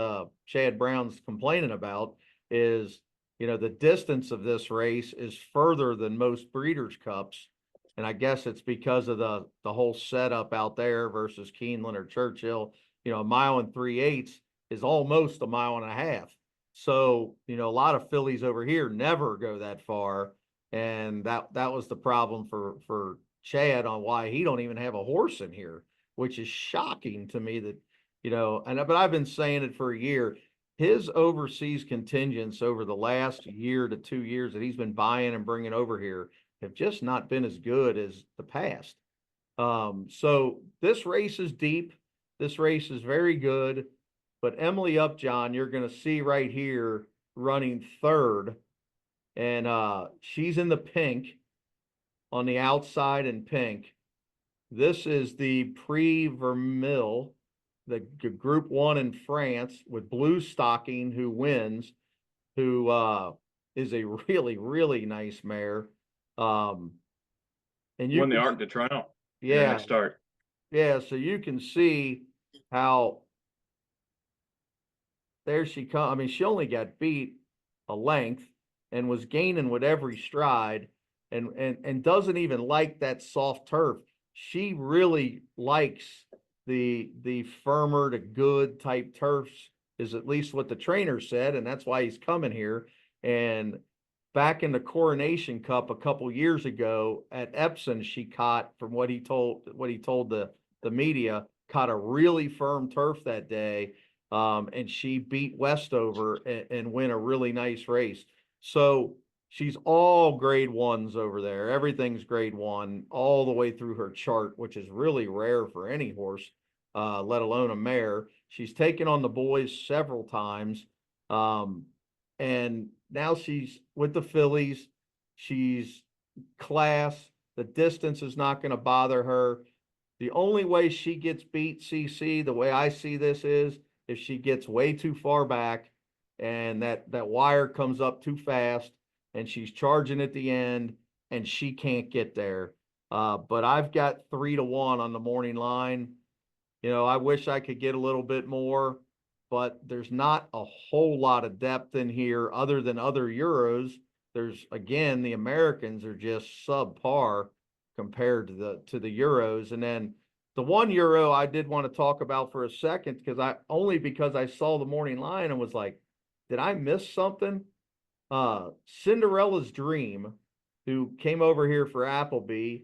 Speaker 2: Chad Brown's complaining about is, the distance of this race is further than most Breeders' Cups. And I guess it's because of the whole setup out there versus Keeneland or Churchill. A mile and 3/8 is almost a mile and a half. So, a lot of fillies over here never go that far. And that was the problem for Chad on why he don't even have a horse in here, which is shocking to me that, but I've been saying it for a year. His overseas contingents over the last year to 2 years that he's been buying and bringing over here have just not been as good as the past. So this race is deep. This race is very good. But Emily Upjohn, you're going to see right here running third. And she's in the pink on the outside in pink. This is the Prix Vermille, the Group 1 in France with Blue Stocking, who wins, who is a really, really nice mare. And you
Speaker 1: Won the
Speaker 2: can,
Speaker 1: Arc de Triomphe.
Speaker 2: yeah,
Speaker 1: Next start.
Speaker 2: yeah. So you can see how there she comes. I mean, she only got beat a length and was gaining with every stride and doesn't even like that soft turf. She really likes the firmer to good type turfs, is at least what the trainer said, and that's why he's coming here. And back in the Coronation Cup a couple years ago at Epsom, she caught, from what he told the media, caught a really firm turf that day. And she beat Westover and win a really nice race. So she's all grade ones over there. Everything's grade one all the way through her chart, which is really rare for any horse, let alone a mare. She's taken on the boys several times. And now she's with the fillies. She's class. The distance is not going to bother her. The only way she gets beat, CC, the way I see this is if she gets way too far back and that wire comes up too fast and she's charging at the end and she can't get there. But I've got 3-1 on the morning line. I wish I could get a little bit more, but there's not a whole lot of depth in here other than other Euros. There's, again, the Americans are just subpar. compared to the Euros. And then the one Euro I did want to talk about for a second, because I saw the morning line and was like, did I miss something? Cinderella's Dream, who came over here for Appleby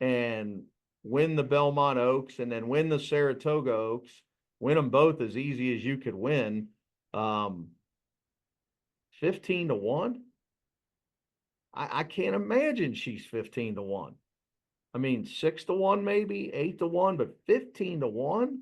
Speaker 2: and win the Belmont Oaks and then win the Saratoga Oaks, win them both as easy as you could win. 15-1. I can't imagine she's 15-1. I mean, 6-1, maybe 8-1, but 15-1.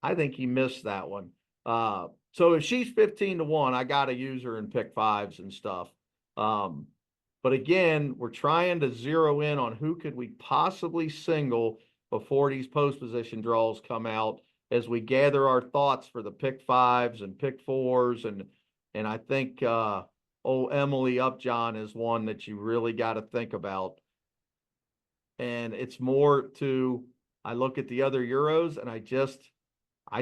Speaker 2: I think he missed that one. So if she's 15-1, I got to use her in pick fives and stuff. But again, we're trying to zero in on who could we possibly single before these post position draws come out as we gather our thoughts for the pick fives and pick fours. And I think old Emily Upjohn is one that you really got to think about. And it's more to, I look at the other Euros and I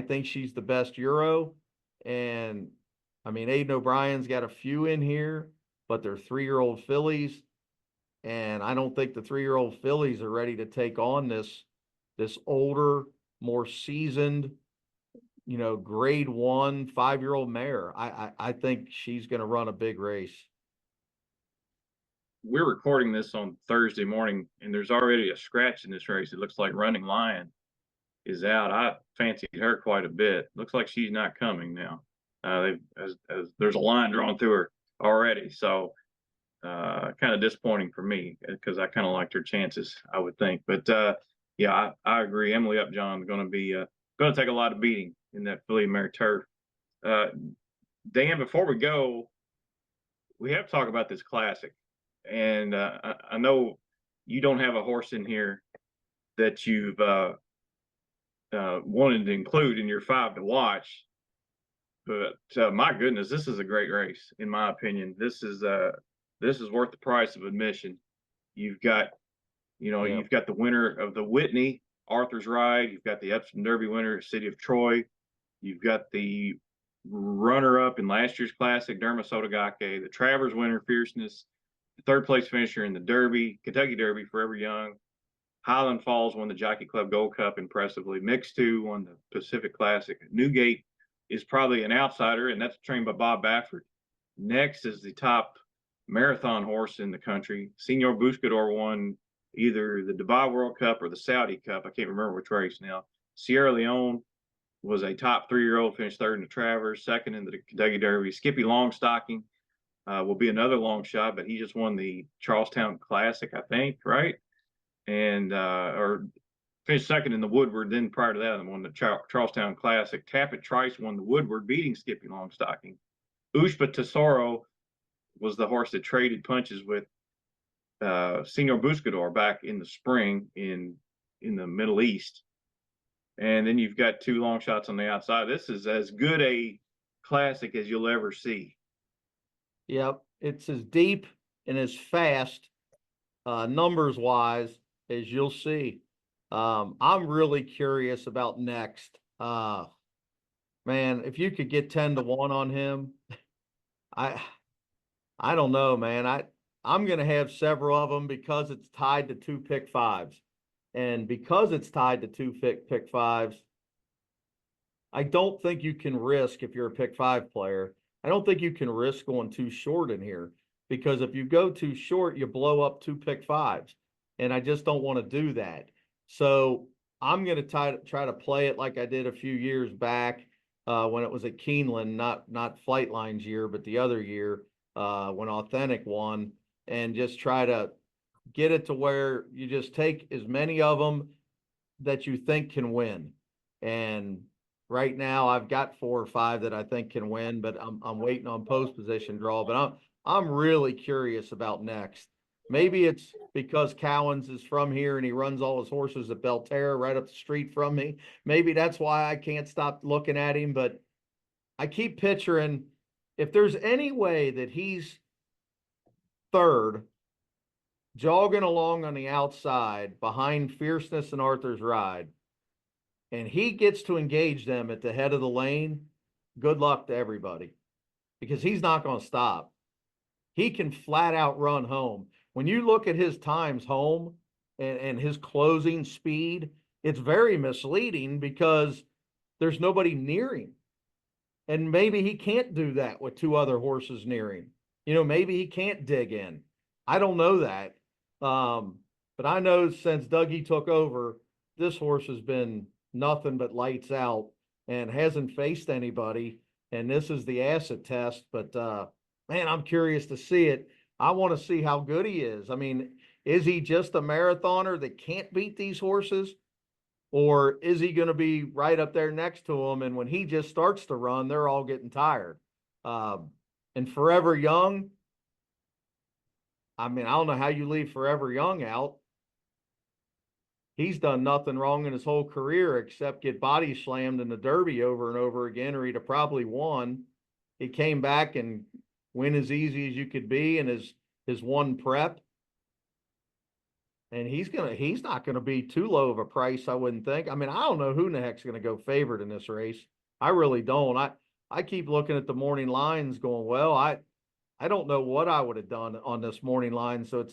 Speaker 2: think she's the best Euro. And I mean, Aiden O'Brien's got a few in here, but they're 3-year-old fillies. And I don't think the 3-year-old fillies are ready to take on this older, more seasoned, grade 1 5-year-old mare. I think she's going to run a big race.
Speaker 1: We're recording this on Thursday morning, and there's already a scratch in this race. It looks like Running Lion is out. I fancied her quite a bit. Looks like she's not coming now. There's a line drawn through her already, so kind of disappointing for me because I kind of liked her chances, I would think. But yeah, I agree. Emily Upjohn is going to be going to take a lot of beating in that filly mare turf. Dan, before we go, we have to talk about this classic. And I know you don't have a horse in here that you've wanted to include in your 5 to watch, but my goodness, this is a great race in my opinion. This is worth the price of admission. You've got, you've got the winner of the Whitney Arthur's Ride. You've got the Epsom Derby winner, City of Troy. You've got the runner-up in last year's Classic, Derma Sotogake, the Travers winner, Fierceness, the third-place finisher in the Derby, Kentucky Derby, Forever Young. Highland Falls won the Jockey Club Gold Cup impressively. Mix 2 won the Pacific Classic. Newgate is probably an outsider, and that's trained by Bob Baffert. Next is the top marathon horse in the country. Senor Buscador won either the Dubai World Cup or the Saudi Cup. I can't remember which race now. Sierra Leone was a top 3-year-old, finished third in the Travers, second in the Kentucky Derby. Skippy Longstocking will be another long shot, but he just won the Charlestown Classic, I think, right? And or finished second in the Woodward. Then prior to that, won the Charlestown Classic. Tappet Trice won the Woodward, beating Skippy Longstocking. Ushpa Tesoro was the horse that traded punches with Senor Buscador back in the spring in the Middle East. And then you've got 2 long shots on the outside. This is as good a classic as you'll ever see.
Speaker 2: Yep. It's as deep and as fast, numbers wise, as you'll see. I'm really curious about Next. Man, if you could get 10-1 on him, I don't know, man. I'm going to have several of them because it's tied to 2 pick fives. And because it's tied to 2 pick fives, I don't think you can risk, if you're a pick 5 player, I don't think you can risk going too short in here, because if you go too short, you blow up 2 pick fives. And I just don't want to do that. So I'm going to try to play it like I did a few years back when it was at Keeneland, not Flightline's year, but the other year when Authentic won, and just try to get it to where you just take as many of them that you think can win. And right now I've got 4 or 5 that I think can win, but I'm waiting on post position draw. But I'm really curious about Next. Maybe it's because Cowens is from here and he runs all his horses at Belterra right up the street from me. Maybe that's why I can't stop looking at him. But I keep picturing, if there's any way that he's third, jogging along on the outside behind Fierceness and Arthur's Ride, and he gets to engage them at the head of the lane, good luck to everybody, because he's not going to stop. He can flat out run home. When you look at his times home, and his closing speed, it's very misleading because there's nobody near him. And maybe he can't do that with two other horses near him. Maybe he can't dig in. I don't know that. But I know since Dougie took over, this horse has been nothing but lights out and hasn't faced anybody. And this is the acid test. But man, I'm curious to see it. I want to see how good he is. I mean, is he just a marathoner that can't beat these horses? Or is he going to be right up there next to him? And when he just starts to run, they're all getting tired. And Forever Young, I mean, I don't know how you leave Forever Young out. He's done nothing wrong in his whole career except get body slammed in the Derby over and over again, or he'd have probably won. He came back and win as easy as you could be in his one prep. And he's not gonna be too low of a price, I wouldn't think. I mean, I don't know who in the heck's gonna go favorite in this race. I really don't. I keep looking at the morning lines going, well, I don't know what I would have done on this morning line. So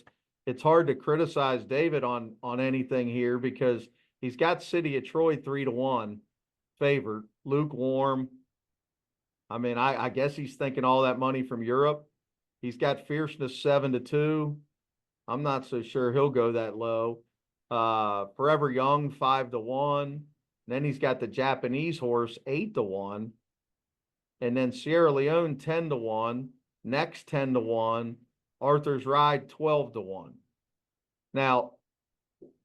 Speaker 2: it's hard to criticize David on anything here because he's got City of Troy 3-1 favored, lukewarm. I mean, I guess he's thinking all that money from Europe. He's got Fierceness 7-2. I'm not so sure he'll go that low. Forever Young 5-1. Then he's got the Japanese horse 8-1. And then Sierra Leone 10-1. Next 10-1. Arthur's Ride 12-1. Now,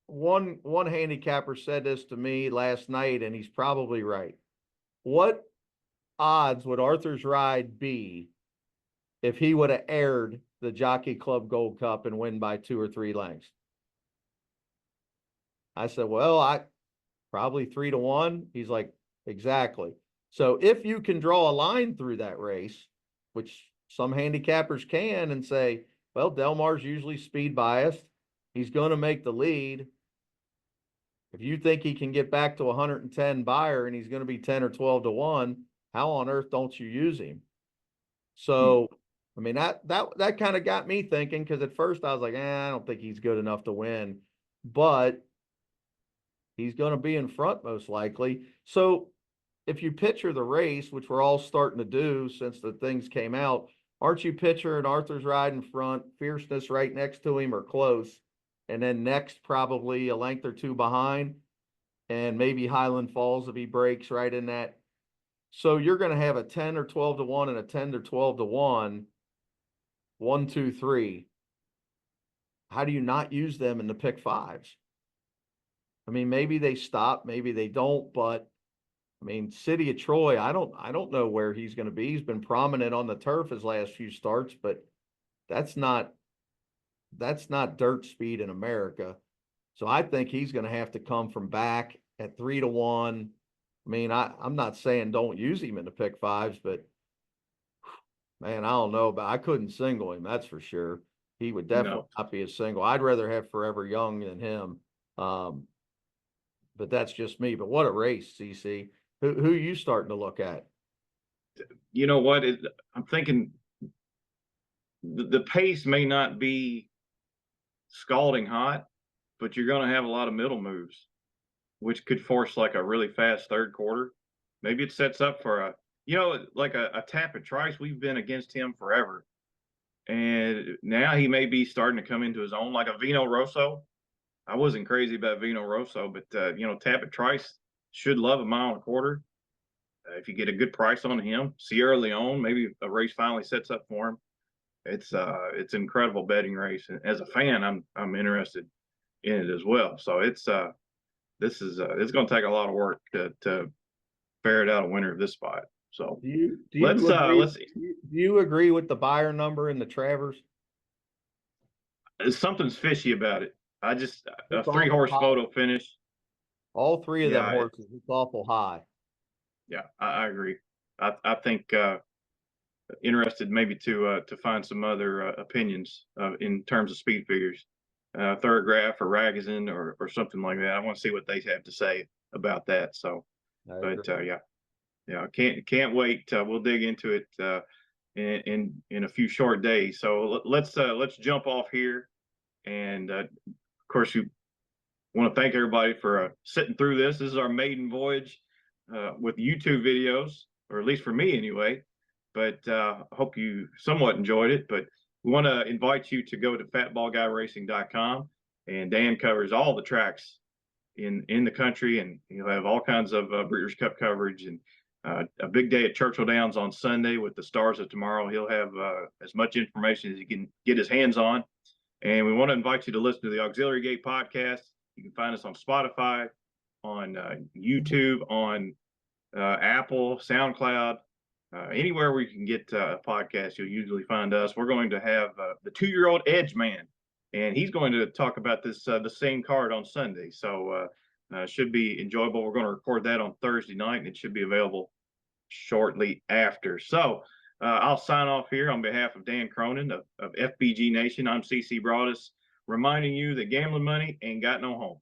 Speaker 2: one handicapper said this to me last night, and he's probably right. What odds would Arthur's Ride be if he would have aired the Jockey Club Gold Cup and win by 2 or 3 lengths? I said, well, I probably 3-1. He's like, exactly. So if you can draw a line through that race, which some handicappers can, and say, well, Delmar's usually speed biased. He's going to make the lead. If you think he can get back to 110 buyer and he's going to be 10 or 12-1, how on earth don't you use him? So, I mean, that kind of got me thinking, because at first I was like, I don't think he's good enough to win, but he's going to be in front most likely. So if you picture the race, which we're all starting to do since the things came out, aren't you picturing Arthur's Ride in front, Fierceness right next to him or close, and then next probably a length or two behind, and maybe Highland Falls if he breaks right in that. So you're going to have a 10 or 12-1 and a 10 or 12-1, 1, 2, 3. How do you not use them in the pick fives? I mean, maybe they stop, maybe they don't, but I mean, City of Troy, I don't know where he's going to be. He's been prominent on the turf his last few starts, but that's not dirt speed in America. So I think he's going to have to come from back at 3-1. I mean, I'm not saying don't use him in the pick fives, but man, I don't know, but I couldn't single him. That's for sure. He would definitely not be a single. I'd rather have Forever Young than him. But that's just me. But what a race, CC. Who are you starting to look at?
Speaker 1: You know what? I'm thinking the pace may not be scalding hot, but you're going to have a lot of middle moves, which could force like a really fast third quarter. Maybe it sets up for like a Tapit Trice. We've been against him forever. And now he may be starting to come into his own, like a Vino Rosso. I wasn't crazy about Vino Rosso, but Tapit Trice should love a mile and a quarter. If you get a good price on him, Sierra Leone, maybe a race finally sets up for him. It's an incredible betting race, and as a fan, I'm interested in it as well. So it's going to take a lot of work to ferret out a winner of this spot. So let's see.
Speaker 2: Do you agree with the buyer number in the Travers?
Speaker 1: Something's fishy about it. A 3-horse photo finish.
Speaker 2: All 3 of them horses, it's awful high.
Speaker 1: Yeah, I agree. I think interested maybe to find some other opinions in terms of speed figures, Thoroughgraph or Ragazine or something like that. I want to see what they have to say about that. So, but can't wait. We'll dig into it in a few short days. So let's jump off here, and of course want to thank everybody for sitting through this. This is our maiden voyage with YouTube videos, or at least for me anyway. But I hope you somewhat enjoyed it. But we want to invite you to go to fatballguyracing.com, and Dan covers all the tracks in the country, and he'll have all kinds of Breeders' Cup coverage, and a big day at Churchill Downs on Sunday with the Stars of Tomorrow. He'll have as much information as he can get his hands on. And we want to invite you to listen to the Auxiliary Gate podcast. You can find us on Spotify, on YouTube, on Apple, SoundCloud, anywhere where you can get a podcast, you'll usually find us. We're going to have the 2-year-old Edge Man, and he's going to talk about this the same card on Sunday. So should be enjoyable. We're going to record that on Thursday night, and it should be available shortly after. So I'll sign off here on behalf of Dan Cronin of FBG Nation. I'm CC Broaddus, reminding you that gambling money ain't got no home.